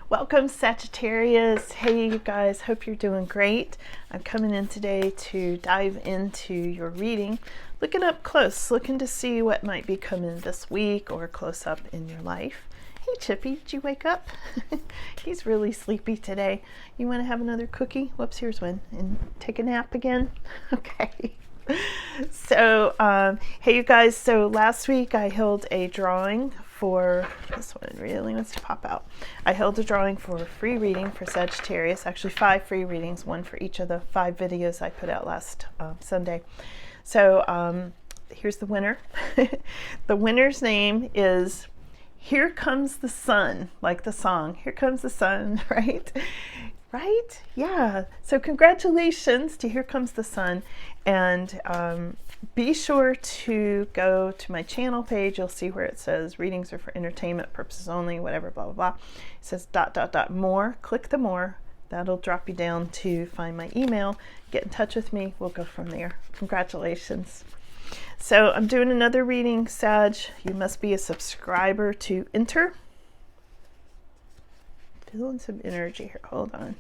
Welcome, Sagittarius. Hey, you guys, hope you're doing great. I'm coming in today to dive into your reading, looking up close, looking to see what might be coming this week or close up in your life. Hey, Chippy, did you wake up? He's really sleepy today. You want to have another cookie? Whoops, here's one. And take a nap again? Okay. So, hey, you guys, so last week I held a drawing for, this one really wants to pop out. I held a drawing for a free reading for Sagittarius, actually 5 free readings, one for each of the 5 videos I put out last Sunday. So here's the winner. The winner's name is Here Comes the Sun, like the song, Here Comes the Sun, right? Right? Yeah. So congratulations to Here Comes the Sun. And be sure to go to my channel page. You'll see where it says readings are for entertainment purposes only, whatever, blah, blah, blah. It says ... more. Click the more. That'll drop you down to find my email. Get in touch with me. We'll go from there. Congratulations. So I'm doing another reading, Sag. You must be a subscriber to enter. Feeling some energy here. Hold on.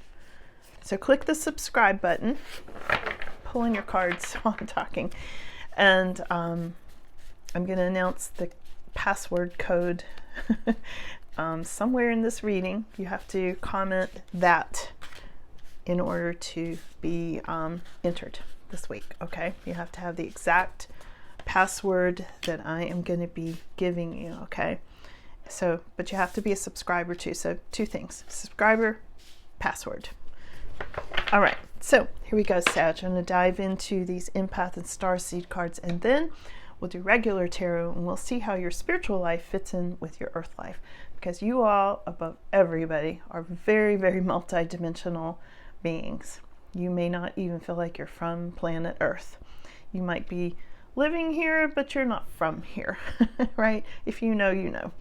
So click the subscribe button. Pulling your cards while I'm talking. And I'm going to announce the password code somewhere in this reading. You have to comment that in order to be entered this week. Okay? You have to have the exact password that I am going to be giving you. Okay? So, but you have to be a subscriber too. So 2 things: subscriber, password. All right. So here we go, Sag. I'm going to dive into these empath and starseed cards, and then we'll do regular tarot, and we'll see how your spiritual life fits in with your earth life, because you all, above everybody, are very, very multidimensional beings. You may not even feel like you're from planet Earth. You might be living here, but you're not from here, right? If you know, you know.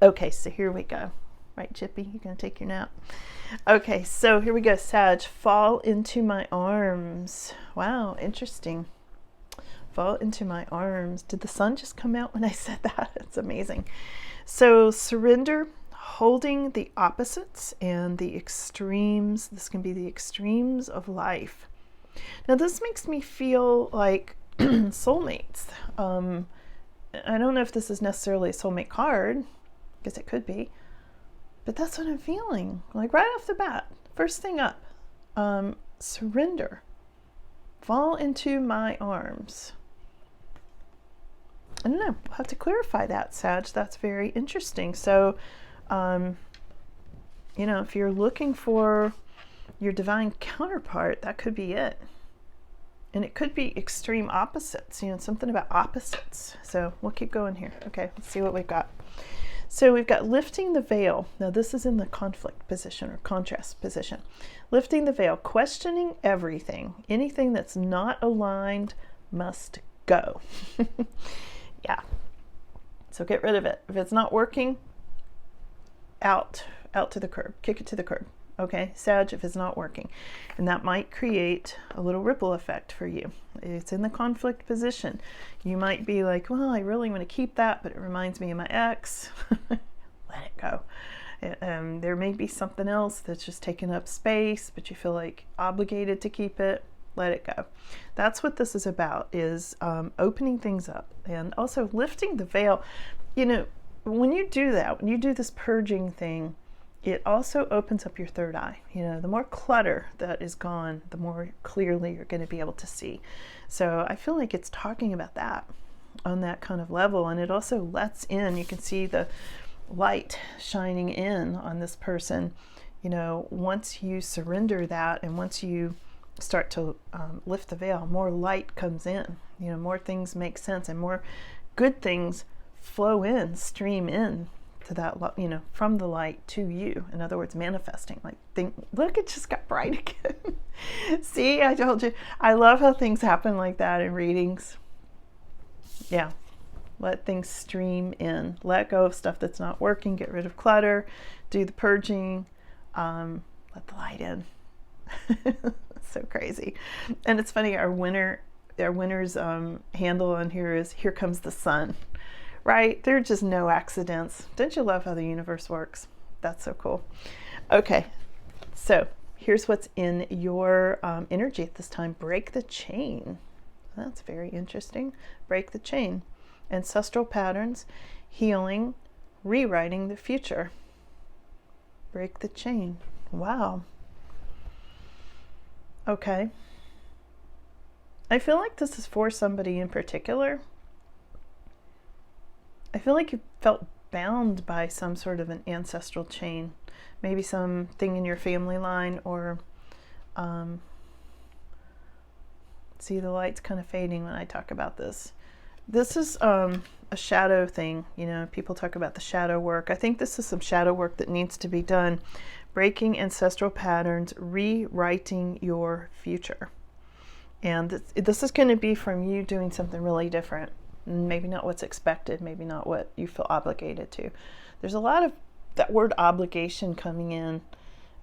Okay, so here we go. Right, Chippy, you gonna take your nap? Okay, so here we go, Sag. Fall into my arms. Wow, interesting. Fall into my arms. Did the sun just come out when I said that? It's amazing. So surrender, holding the opposites and the extremes. This can be the extremes of life. Now this makes me feel like soulmates. I don't know if this is necessarily a soulmate card. I guess it could be. But that's what I'm feeling. Like right off the bat, first thing up, surrender. Fall into my arms. I don't know. We'll have to clarify that, Sag. That's very interesting. So, you know, if you're looking for your divine counterpart, that could be it. And it could be extreme opposites, you know, something about opposites. So we'll keep going here. Okay, let's see what we've got. So we've got lifting the veil. Now this is in the conflict position or contrast position. Lifting the veil, questioning everything. Anything that's not aligned must go. Yeah. So get rid of it. If it's not working, out to the curb. Kick it to the curb. Okay, Sag, if it's not working. And that might create a little ripple effect for you. It's in the conflict position. You might be like, well, I really want to keep that, but it reminds me of my ex. Let it go. There may be something else that's just taking up space, but you feel like obligated to keep it. Let it go. That's what this is about, is opening things up and also lifting the veil. You know, when you do that, when you do this purging thing, it also opens up your third eye. You know, the more clutter that is gone, the more clearly you're going to be able to see. So I feel like it's talking about that on that kind of level. And it also lets in, you can see the light shining in on this person. You know, once you surrender that and once you start to lift the veil, more light comes in. You know, more things make sense and more good things flow in, stream in to that, you know, from the light to you. In other words, manifesting. Like, look, it just got bright again. See, I told you. I love how things happen like that in readings. Yeah. Let things stream in. Let go of stuff that's not working. Get rid of clutter. Do the purging. Let the light in. So crazy. And it's funny, our winner's handle on here is Here Comes the Sun. Right? There are just no accidents. Don't you love how the universe works? That's so cool. Okay, so here's what's in your energy at this time. Break the chain. That's very interesting. Break the chain. Ancestral patterns, healing, rewriting the future. Break the chain. Wow. Okay. I feel like this is for somebody in particular. I feel like you felt bound by some sort of an ancestral chain. Maybe something in your family line, or see, the light's kind of fading when I talk about this. This is a shadow thing. You know, people talk about the shadow work. I think this is some shadow work that needs to be done. Breaking ancestral patterns, rewriting your future. And this is going to be from you doing something really different. Maybe not what's expected, maybe not what you feel obligated to. There's a lot of that word obligation coming in,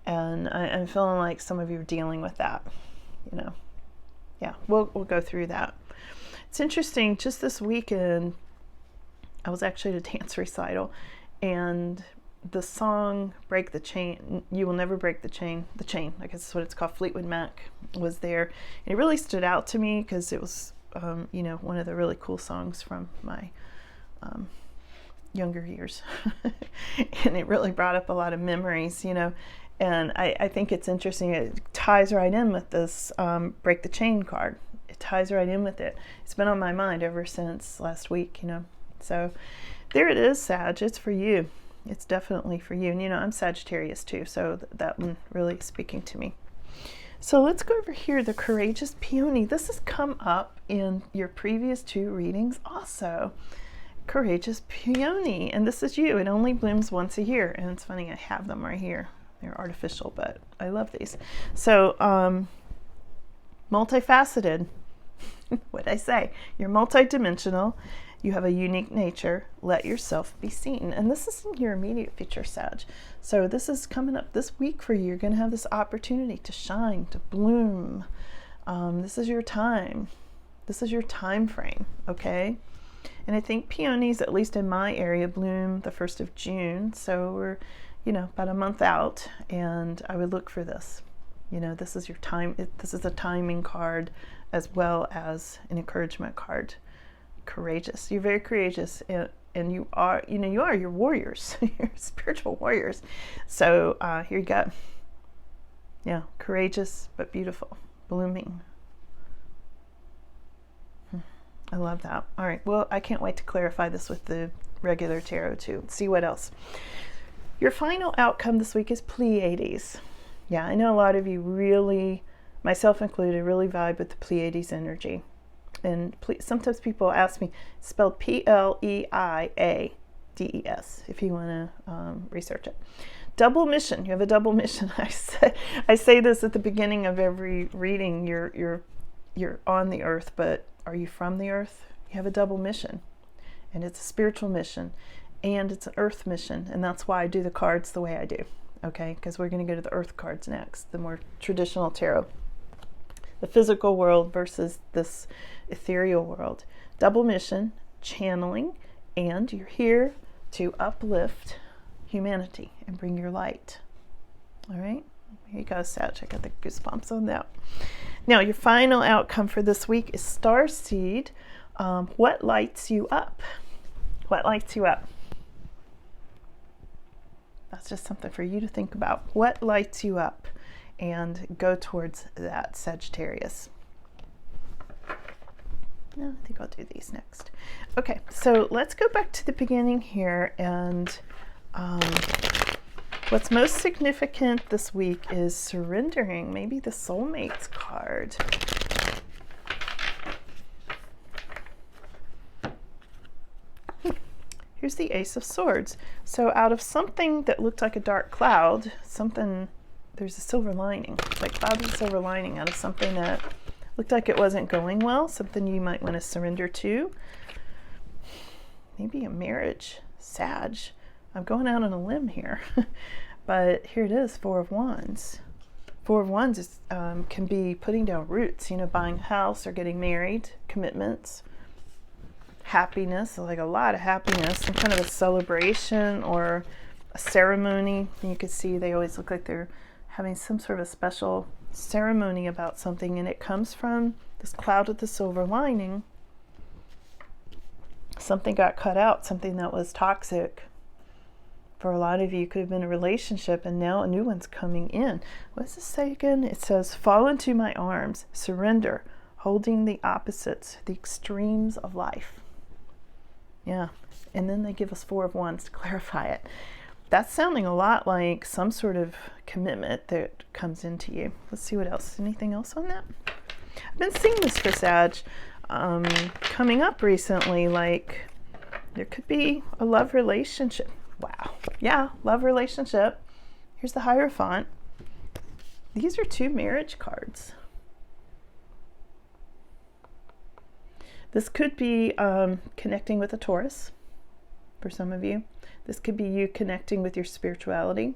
and I'm feeling like some of you are dealing with that, you know. Yeah, we'll go through that. It's interesting, just this weekend, I was actually at a dance recital, and the song Break the Chain, You Will Never Break the Chain, I guess that's what it's called, Fleetwood Mac was there. And it really stood out to me because it was, you know, one of the really cool songs from my younger years. And it really brought up a lot of memories, you know. And I think it's interesting. It ties right in with this Break the Chain card. It ties right in with it. It's been on my mind ever since last week, you know. So there it is, Sag. It's for you. It's definitely for you. And, you know, I'm Sagittarius too, so that one really is speaking to me. So let's go over here, the Courageous Peony. This has come up in your previous two readings also. Courageous Peony. And this is you. It only blooms once a year. And it's funny, I have them right here. They're artificial, but I love these. So, multifaceted. What'd I say? You're multidimensional. You have a unique nature. Let yourself be seen. And this is in your immediate future, Sag. So this is coming up this week for you. You're going to have this opportunity to shine, to bloom. This is your time. This is your time frame, okay? And I think peonies, at least in my area, bloom the 1st of June. So we're, you know, about a month out. And I would look for this. You know, this is your time. This is a timing card as well as an encouragement card. Courageous. You're very courageous, and you are, you know, you're warriors. You're spiritual warriors. So here you go. Yeah, courageous but beautiful, blooming. I love that. All right, well, I can't wait to clarify this with the regular tarot too. Let's see what else. Your final outcome this week is Pleiades. Yeah, I know a lot of you really, myself included, really vibe with the Pleiades energy. And sometimes people ask me, it's spelled Pleiades, if you want to research it. Double mission. You have a double mission. I say this at the beginning of every reading. You're on the earth, but are you from the earth? You have a double mission, and it's a spiritual mission, and it's an earth mission, and that's why I do the cards the way I do. Okay, because we're going to go to the earth cards next, the more traditional tarot. The physical world versus this ethereal world. Double mission, channeling, and you're here to uplift humanity and bring your light. All right, here you go, Sag. I got the goosebumps on that. Now, your final outcome for this week is Starseed. What lights you up? What lights you up? That's just something for you to think about. What lights you up? And go towards that, Sagittarius. No, I think I'll do these next. Okay, so let's go back to the beginning here. And what's most significant this week is surrendering. Maybe the Soulmates card. Here's the Ace of Swords. So out of something that looked like a dark cloud, there's a silver lining. Like clouds a silver lining out of something that looked like it wasn't going well, something you might want to surrender to. Maybe a marriage, Sag. I'm going out on a limb here. But here it is, Four of Wands. Four of Wands is, can be putting down roots, you know, buying a house or getting married, commitments, happiness, like a lot of happiness, some kind of a celebration or a ceremony. And you can see they always look like they're having some sort of special ceremony about something, and it comes from this cloud with the silver lining. Something got cut out, something that was toxic. For a lot of you, it could have been a relationship, and now a new one's coming in. What does this say again? It says, fall into my arms, surrender, holding the opposites, the extremes of life. Yeah, and then they give us 4 of Wands to clarify it. That's sounding a lot like some sort of commitment that comes into you. Let's see what else. Anything else on that? I've been seeing this for Sag coming up recently, like there could be a love relationship. Wow. Yeah, love relationship. Here's the Hierophant. These are 2 marriage cards. This could be connecting with a Taurus for some of you. This could be you connecting with your spirituality,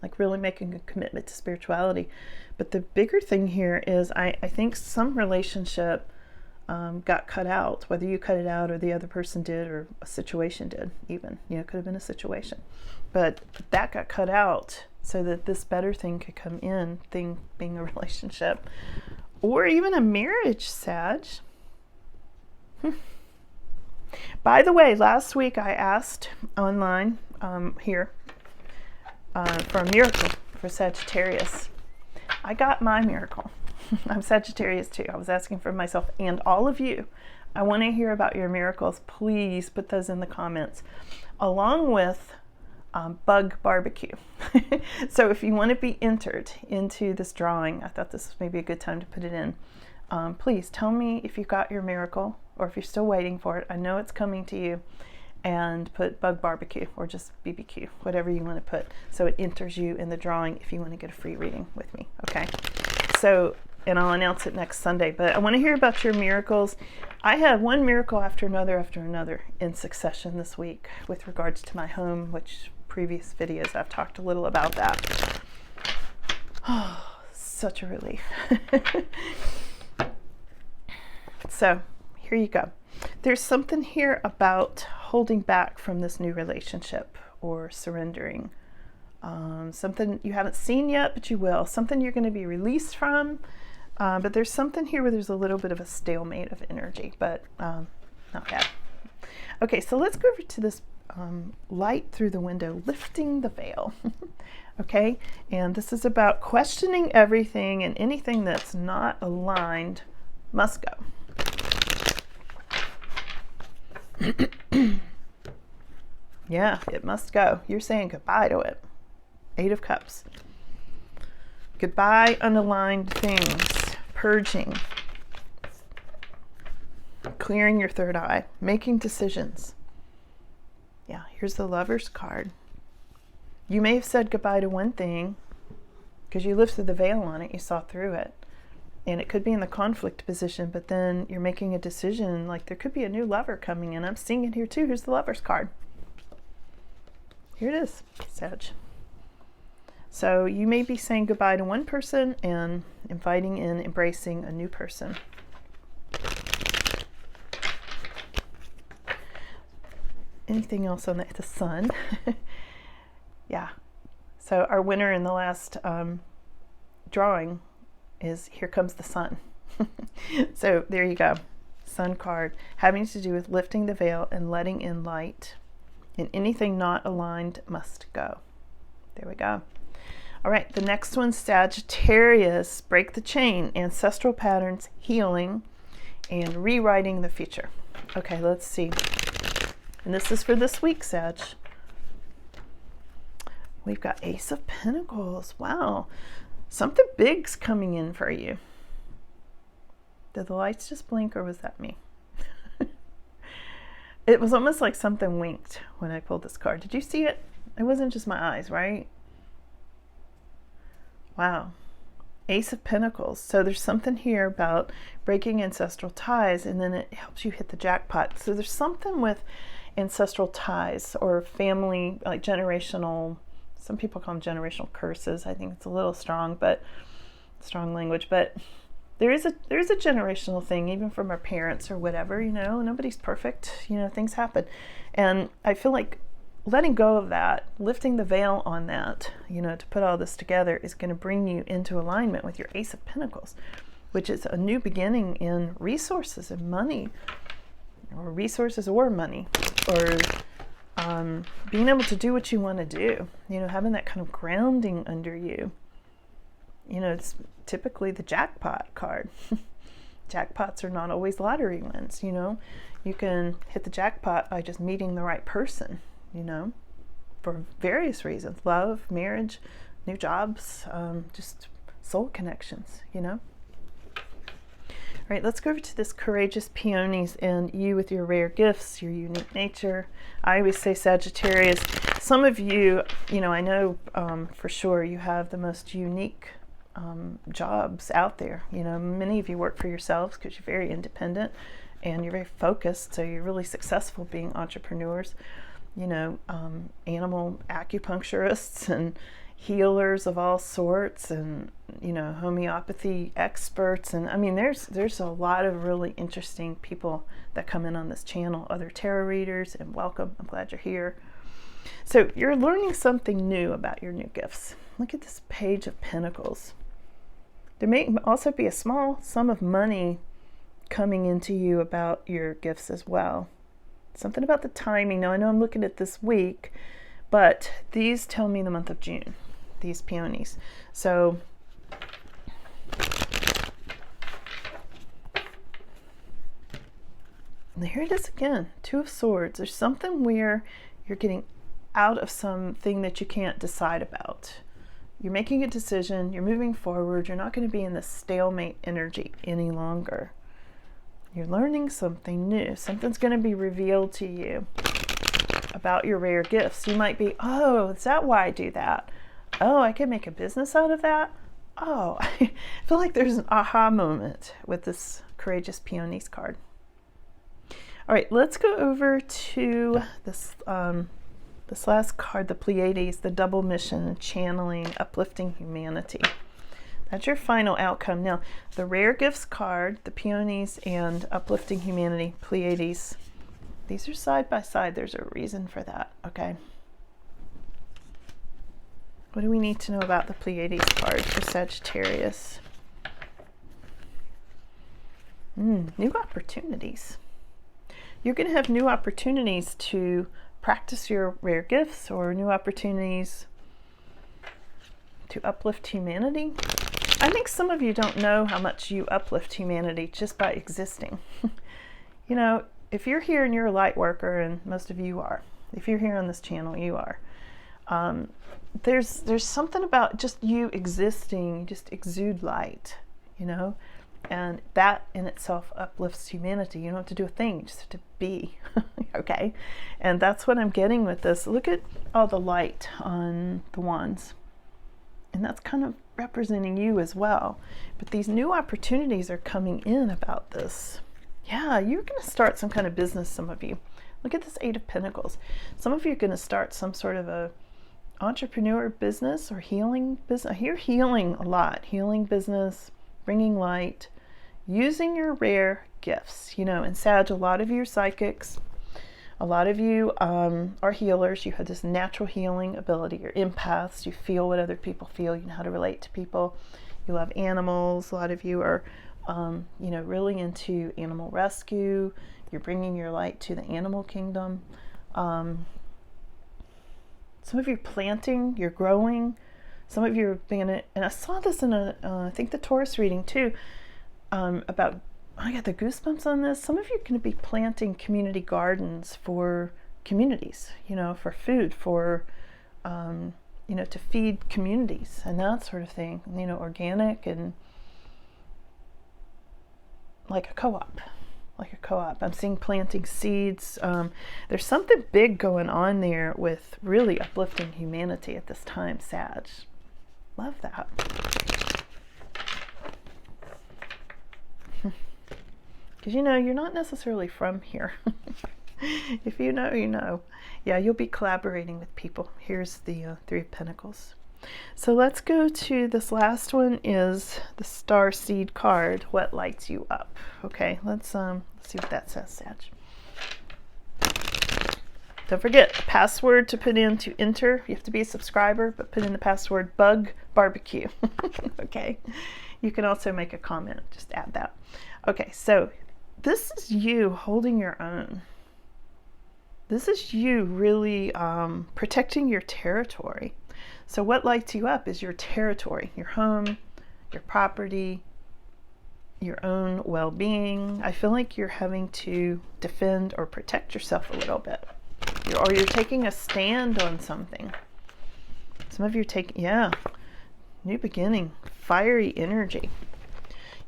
like really making a commitment to spirituality. But the bigger thing here is I think some relationship got cut out, whether you cut it out or the other person did or a situation did even. It could have been a situation. But that got cut out so that this better thing could come in, thing being a relationship or even a marriage, Sag. By the way, last week I asked online here for a miracle for Sagittarius. I got my miracle. I'm Sagittarius too. I was asking for myself and all of you. I want to hear about your miracles. Please put those in the comments, along with bug barbecue. So if you want to be entered into this drawing, I thought this was maybe a good time to put it in. Please tell me if you got your miracle or if you're still waiting for it. I know it's coming to you. And put bug barbecue or just BBQ, whatever you want to put, so it enters you in the drawing if you want to get a free reading with me. Okay, so, and I'll announce it next Sunday, but I want to hear about your miracles. I had one miracle after another in succession this week with regards to my home, which previous videos I've talked a little about that. Oh, such a relief. So here you go. There's something here about holding back from this new relationship or surrendering. Something you haven't seen yet, but you will. Something you're going to be released from. But there's something here where there's a little bit of a stalemate of energy, but not bad. Okay, so let's go over to this light through the window, lifting the veil. Okay, and this is about questioning everything, and anything that's not aligned must go. Yeah, it must go. You're saying goodbye to it. 8 of Cups. Goodbye, unaligned things. Purging. Clearing your third eye. Making decisions. Yeah, here's the Lover's card. You may have said goodbye to one thing because you lifted the veil on it. You saw through it. And it could be in the conflict position, but then you're making a decision, like there could be a new lover coming in. I'm seeing it here too. Here's the Lover's card. Here it is, Sag. So you may be saying goodbye to one person and inviting in, embracing a new person. Anything else on the Sun? Yeah. So our winner in the last drawing is Here Comes the Sun. So there you go. Sun card, having to do with lifting the veil and letting in light, and anything not aligned must go. There we go. All right, the next one, Sagittarius, break the chain, ancestral patterns, healing, and rewriting the future. Okay, let's see. And this is for this week, Sag. We've got Ace of Pentacles. Wow. Something big's coming in for you. Did the lights just blink, or was that me? It was almost like something winked when I pulled this card. Did you see it? It wasn't just my eyes, right? Wow. Ace of Pentacles. So there's something here about breaking ancestral ties, and then it helps you hit the jackpot. So there's something with ancestral ties or family, like generational. Some people call them generational curses. I think it's a little strong, but strong language. But there is a generational thing, even from our parents or whatever. Nobody's perfect. Things happen, and I feel like letting go of that, lifting the veil on that, to put all this together is going to bring you into alignment with your Ace of Pentacles, which is a new beginning in resources and money, or resources or money, or being able to do what you want to do, having that kind of grounding under you. It's typically the jackpot card. Jackpots are not always lottery wins, You can hit the jackpot by just meeting the right person, for various reasons. Love, marriage, new jobs, just soul connections, All right, let's go over to this courageous peonies and you with your rare gifts, your unique nature. I always say Sagittarius. Some of you, I know for sure you have the most unique jobs out there. Many of you work for yourselves because you're very independent and you're very focused, so you're really successful being entrepreneurs. Animal acupuncturists and healers of all sorts, and homeopathy experts, and I mean there's a lot of really interesting people that come in on this channel, other tarot readers, and welcome. I'm glad you're here. So you're learning something new about your new gifts. Look at this Page of Pentacles. There may also be a small sum of money coming into you about your gifts as well. Something about the timing. Now I know I'm looking at this week, but these tell me the month of June, these peonies. So here it is again, Two of Swords. There's something where you're getting out of something that you can't decide about. You're making a decision, you're moving forward, you're not going to be in this stalemate energy any longer. You're learning something new. Something's going to be revealed to you about your rare gifts. You might be, oh, is that why I do that? Oh, I can make a business out of that? Oh, I feel like there's an aha moment with this Courageous Peonies card. All right, let's go over to this this last card, the Pleiades, the double mission, channeling, uplifting humanity. That's your final outcome. Now, the rare gifts card, the peonies, and uplifting humanity, Pleiades, these are side by side. There's a reason for that, okay? What do we need to know about the Pleiades card for Sagittarius? New opportunities. You're going to have new opportunities to practice your rare gifts, or new opportunities to uplift humanity. I think some of you don't know how much you uplift humanity just by existing. If you're here and you're a light worker, and most of you are, if you're here on this channel, you are, there's something about just you existing, you just exude light, and that in itself uplifts humanity. You don't have to do a thing, you just have to be. Okay? And that's what I'm getting with this. Look at all the light on the wands. And that's kind of representing you as well. But these new opportunities are coming in about this. Yeah, you're going to start some kind of business, some of you. Look at this Eight of Pentacles. Some of you are going to start some sort of a entrepreneur business or healing business. I hear healing a lot. Healing business, bringing light, using your rare gifts. In Sag, a lot of you are psychics. A lot of you are healers. You have this natural healing ability. You're empaths. You feel what other people feel. You know how to relate to people. You love animals. A lot of you are, really into animal rescue. You're bringing your light to the animal kingdom. Some of you are planting. You're growing. Some of you are being, and I saw this in I think the Taurus reading too, about. I got the goosebumps on this. Some of you are going to be planting community gardens for communities, for food, for, to feed communities and that sort of thing, organic and like a co-op. I'm seeing planting seeds. There's something big going on there with really uplifting humanity at this time, Sag. Love that. Because you're not necessarily from here. If you know, you know. Yeah, you'll be collaborating with people. Here's the Three of Pentacles. So let's go to this last one, is the Star Seed card. What lights you up? Okay, let's see what that says, Sag. Don't forget the password to put in to enter. You have to be a subscriber, but put in the password bug barbecue. Okay. You can also make a comment. Just add that. Okay. So this is you holding your own. This is you really protecting your territory. So what lights you up is your territory, your home, your property, your own well-being. I feel like you're having to defend or protect yourself a little bit. Or you're taking a stand on something. Some of you are taking, yeah, new beginning, fiery energy.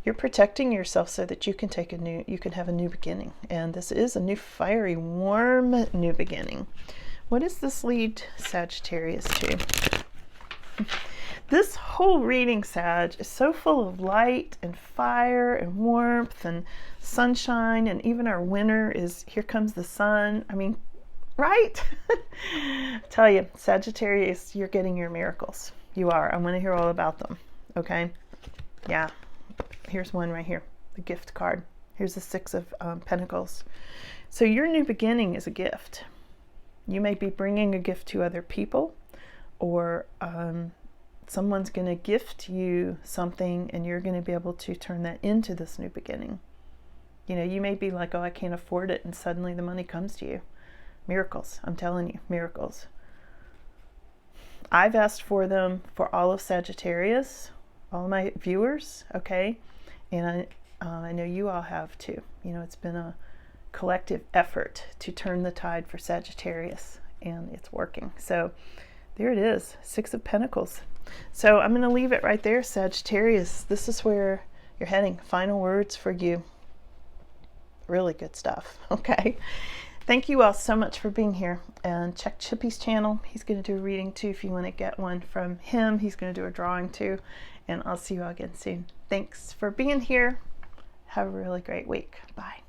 You're protecting yourself so that you can have a new beginning. And this is a new fiery, warm new beginning. What does this lead Sagittarius to? This whole reading, Sag, is so full of light and fire and warmth and sunshine, and even our winter is, here comes the sun. I mean, right? I tell you, Sagittarius, you're getting your miracles. You are. I want to hear all about them. Okay? Yeah. Here's one right here, the gift card. Here's the Six of Pentacles. So your new beginning is a gift. You may be bringing a gift to other people, or someone's going to gift you something and you're going to be able to turn that into this new beginning. You know, you may be like, oh, I can't afford it, and suddenly the money comes to you. Miracles. I'm telling you, miracles. I've asked for them for all of Sagittarius, all of my viewers, okay? And I know you all have too. You know, it's been a collective effort to turn the tide for Sagittarius, and it's working. So there it is, Six of Pentacles. So I'm going to leave it right there, Sagittarius. This is where you're heading. Final words for you. Really good stuff. Okay. Thank you all so much for being here, and check Chippy's channel. He's going to do a reading too if you want to get one from him. He's going to do a drawing too, and I'll see you all again soon. Thanks for being here. Have a really great week. Bye.